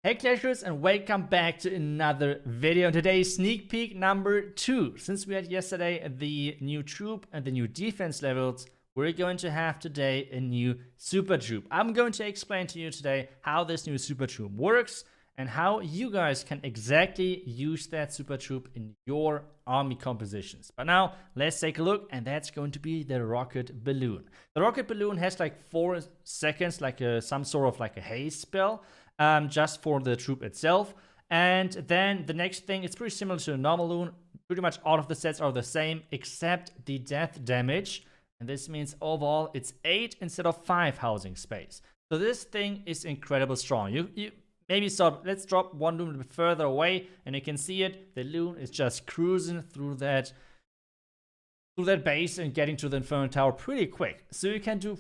Hey Clashers, and welcome back to another video. Today's sneak peek number 2. Since we had yesterday the new troop and the new defense levels, we're going to have today a new super troop. I'm going to explain to you today how this new super troop works and how you guys can exactly use that super troop in your army compositions. But now let's take a look, and that's going to be the rocket balloon. The rocket balloon has like 4 seconds, like some sort of like a haze spell. Just for the troop itself. And then the next thing, it's pretty similar to a normal loon. Pretty much all of the sets are the same except the death damage. And this means overall it's 8 instead of 5 housing space. So this thing is incredibly strong. You maybe saw, let's drop one loon a bit further away and you can see it. The loon is just cruising through that base and getting to the Inferno Tower pretty quick. So you can do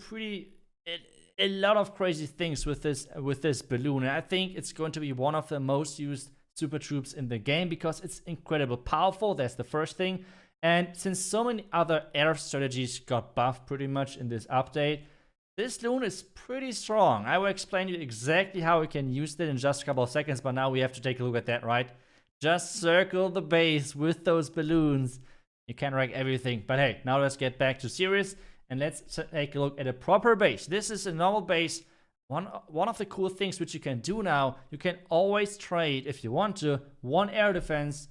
a lot of crazy things with this balloon, and I think it's going to be one of the most used super troops in the game because it's incredibly powerful. That's the first thing. And since so many other air strategies got buffed pretty much in this update, this loon is pretty strong. I will explain to you exactly how we can use it in just a couple of seconds, but now we have to take a look at that, right? Just circle the base with those balloons. You can wreck everything. But hey, now let's get back to serious. And let's take a look at a proper base. This is a normal base. One of the cool things which you can do now, you can always trade, if you want to, 1 air defense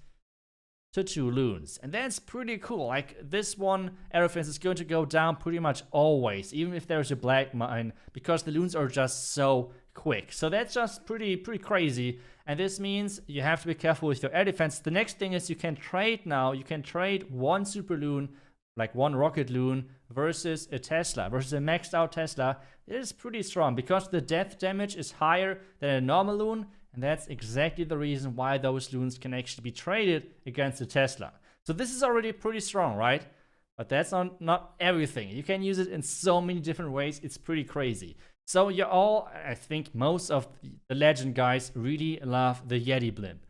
to 2 loons. And that's pretty cool. Like, this 1 air defense is going to go down pretty much always, even if there's a black mine, because the loons are just so quick. So that's just pretty crazy. And this means you have to be careful with your air defense. The next thing is you can trade now. You can trade 1 super loon, like 1 rocket loon, versus a Tesla, versus a maxed out Tesla. It is pretty strong because the death damage is higher than a normal loon, and that's exactly the reason why those loons can actually be traded against a Tesla. So this is already pretty strong, right? But that's not everything. You can use it in so many different ways. It's pretty crazy. So you all, I think most of the Legend guys really love the Yeti Blimp.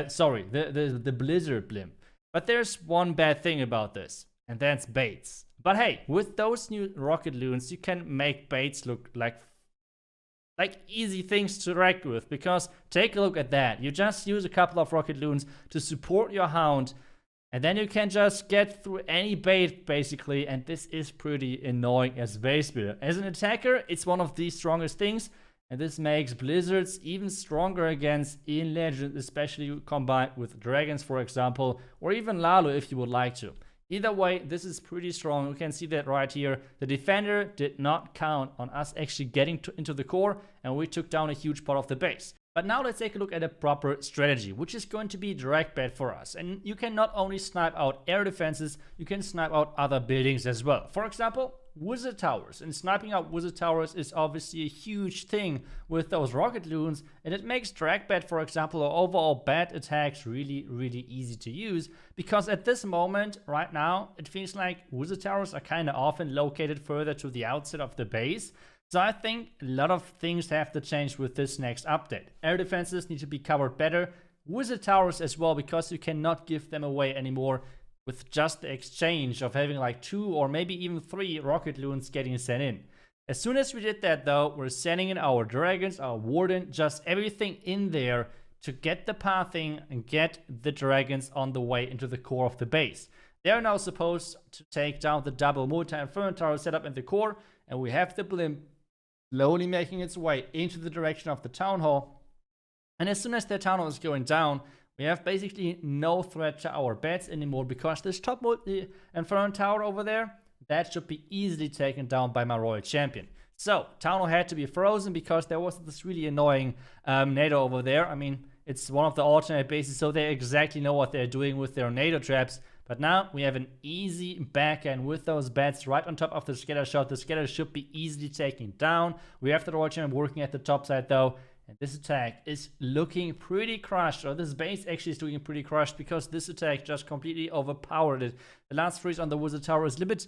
Sorry, the Blizzard Blimp. But there's one bad thing about this, and that's baits. But hey, with those new rocket loons, you can make baits look like easy things to wreck with, because take a look at that. You just use a couple of rocket loons to support your hound, and then you can just get through any bait basically, and this is pretty annoying as base builder. As an attacker, it's one of the strongest things, and this makes blizzards even stronger against in Legend, especially combined with dragons, for example, or even Lalo if you would like to. Either way, this is pretty strong. You can see that right here. The defender did not count on us actually getting into the core, and we took down a huge part of the base. But now let's take a look at a proper strategy, which is going to be Dragbat for us. And you can not only snipe out air defenses, you can snipe out other buildings as well. For example, Wizzard Towers. And sniping out Wizzard Towers is obviously a huge thing with those rocket loons, and it makes Dragbat, for example, or overall bat attacks really easy to use, because at this moment, right now, it feels like Wizzard Towers are kind of often located further to the outside of the base. So I think a lot of things have to change with this next update. Air defenses need to be covered better. Wizzard Towers as well, because you cannot give them away anymore with just the exchange of having like 2 or maybe even 3 rocket loons getting sent in. As soon as we did that though, we're sending in our dragons, our warden, just everything in there to get the pathing and get the dragons on the way into the core of the base. They are now supposed to take down the double multi-inferno tower setup in the core, and we have the blimp slowly making its way into the direction of the town hall. And as soon as the town hall is going down, we have basically no threat to our bats anymore, because this top multi-inferno tower over there, that should be easily taken down by my royal champion. So town hall had to be frozen because there was this really annoying NATO over there. I mean, it's one of the alternate bases, so they exactly know what they're doing with their NATO traps. But now we have an easy backend with those bats right on top of the scatter shot. The scatter should be easily taken down. We have the royal champion working at the top side though. And this attack is looking pretty crushed, or this base actually is looking pretty crushed, because this attack just completely overpowered it. The last freeze on the Wizzard Tower is a little bit,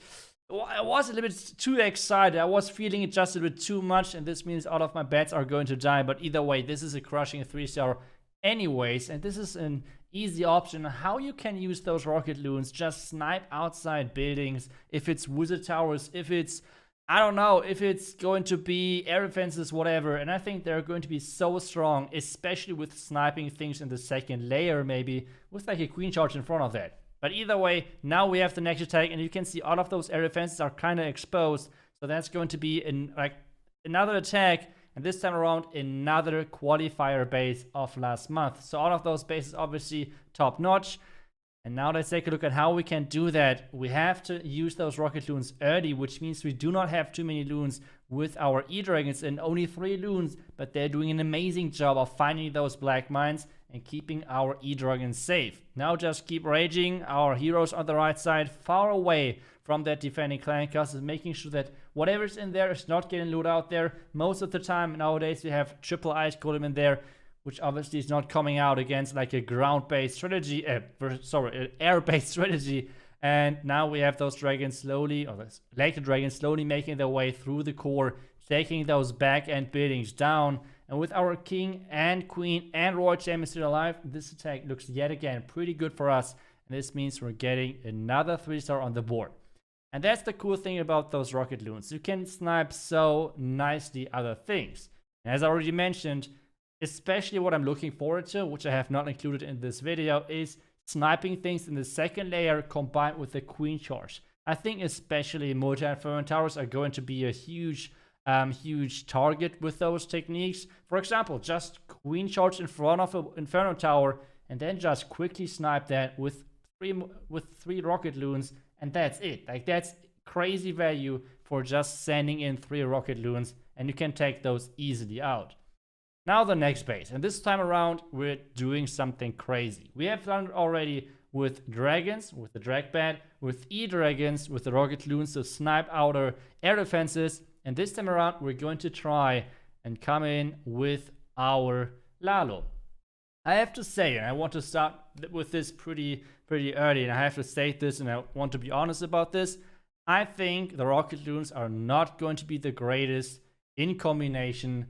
I was a little bit too excited. I was feeling it just a little bit too much, and this means all of my bats are going to die. But either way, this is a crushing 3-star anyways, and this is an easy option how you can use those rocket loons. Just snipe outside buildings, if it's Wizzard Towers, if it's I don't know if it's going to be air defenses, whatever, and I think they're going to be so strong, especially with sniping things in the second layer, maybe, with like a queen charge in front of that. But either way, now we have the next attack, and you can see all of those air defenses are kind of exposed, so that's going to be another attack, and this time around, another qualifier base of last month. So all of those bases obviously top-notch. And now let's take a look at how we can do that. We have to use those rocket loons early, which means we do not have too many loons with our E-Dragons, and only 3 loons, but they're doing an amazing job of finding those black mines and keeping our E-Dragons safe. Now just keep raging our heroes on the right side, far away from that defending clan castle, making sure that whatever's in there is not getting looted out there. Most of the time nowadays we have triple ice golem in there, which obviously is not coming out against like a ground-based strategy, an air-based strategy. And now we have those dragons slowly, or like the dragons slowly making their way through the core, taking those back-end buildings down. And with our king and queen and royal champion still alive, this attack looks yet again pretty good for us. And this means we're getting another 3-star on the board. And that's the cool thing about those rocket loons. You can snipe so nicely other things. And as I already mentioned, especially what I'm looking forward to, which I have not included in this video, is sniping things in the second layer combined with the queen charge. I think especially multi-inferno towers are going to be a huge target with those techniques. For example, just queen charge in front of an inferno tower and then just quickly snipe that with three rocket loons, and that's it. Like, that's crazy value for just sending in 3 rocket loons, and you can take those easily out. Now the next base, and this time around we're doing something crazy. We have done it already with dragons, with the Dragbat, with E-Dragons, with the rocket loons to snipe outer air defenses, and this time around we're going to try and come in with our Lalo. I have to say, and I want to start with this pretty early, and I have to state this, and I want to be honest about this. I think the rocket loons are not going to be the greatest in combination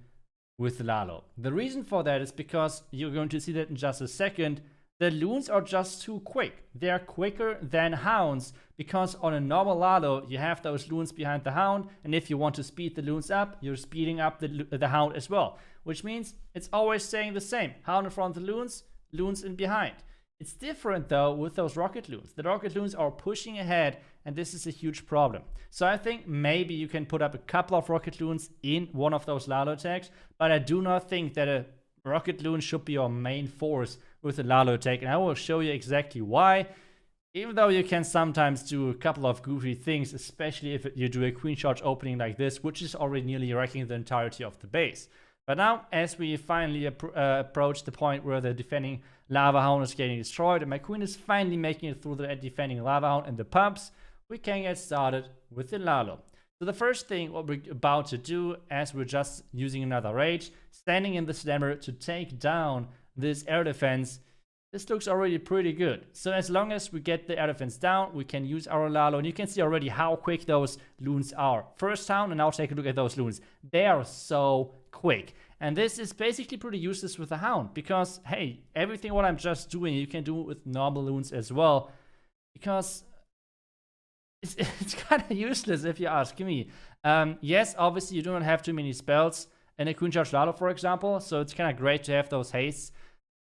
with Lalo. The reason for that is because you're going to see that in just a second. The loons are just too quick. They're quicker than hounds, because on a normal Lalo you have those loons behind the hound, and if you want to speed the loons up, you're speeding up the hound as well, which means it's always staying the same. Hound in front of the loons, loons in behind. It's different though with those rocket loons. The rocket loons are pushing ahead, and this is a huge problem. So I think maybe you can put up a couple of rocket loons in one of those Lalo attacks, but I do not think that a rocket loon should be your main force with a Lalo attack, and I will show you exactly why. Even though you can sometimes do a couple of goofy things, especially if you do a queen charge opening like this, which is already nearly wrecking the entirety of the base. But now, as we finally approach the point where the defending Lava Hound is getting destroyed, and my queen is finally making it through the defending Lava Hound and the pumps, we can get started with the Lalo. So the first thing what we're about to do, as we're just using another rage, standing in the slammer to take down this air defense, this looks already pretty good. So as long as we get the air defense down, we can use our Lalo, and you can see already how quick those loons are. First down, and now take a look at those loons. They are so quick. And this is basically pretty useless with the hound, because hey, everything what I'm just doing, you can do it with normal loons as well, because it's kind of useless if you ask me. Yes, obviously you do not have too many spells in a Queen Charge Lalo, for example, so it's kind of great to have those hastes.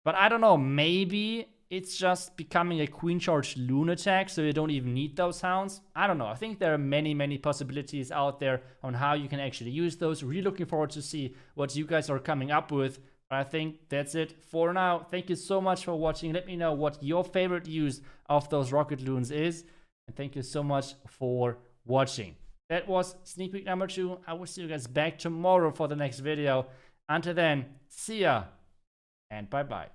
But I don't know, maybe it's just becoming a Queen Charge Loon attack, so you don't even need those hounds. I don't know. I think there are many possibilities out there on how you can actually use those. Really looking forward to see what you guys are coming up with. But I think that's it for now. Thank you so much for watching. Let me know what your favorite use of those rocket loons is. And thank you so much for watching. That was sneak peek number 2. I will see you guys back tomorrow for the next video. Until then, see ya and bye-bye.